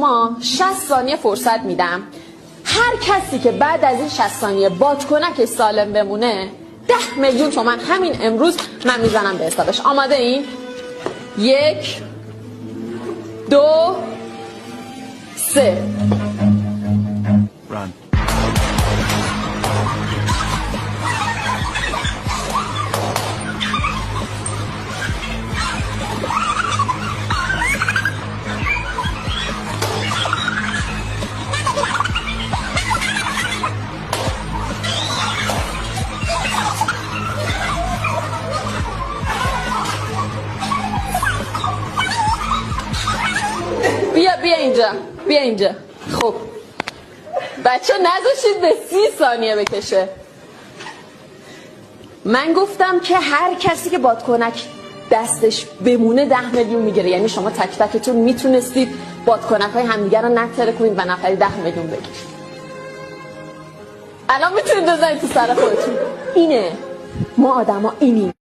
ما 60 ثانیه فرصت میدم. هر کسی که بعد از این 60 ثانیه بادکنک سالم بمونه 10 میلیون تومان همین امروز من میزنم به حسابش. آماده این؟ 1 2 3 Run. بیا اینجا. خب بچه نذاشید به 30 ثانیه بکشه. من گفتم که هر کسی که بادکنک دستش بمونه 10 میلیون میگیره. یعنی شما تک تکتون میتونستید بادکنک های همدیگر رو نتره کنید و نفری 10 میلیون بگیرید. الان میتونید بزنید تو سر خودتون. اینه ما آدما اینیم.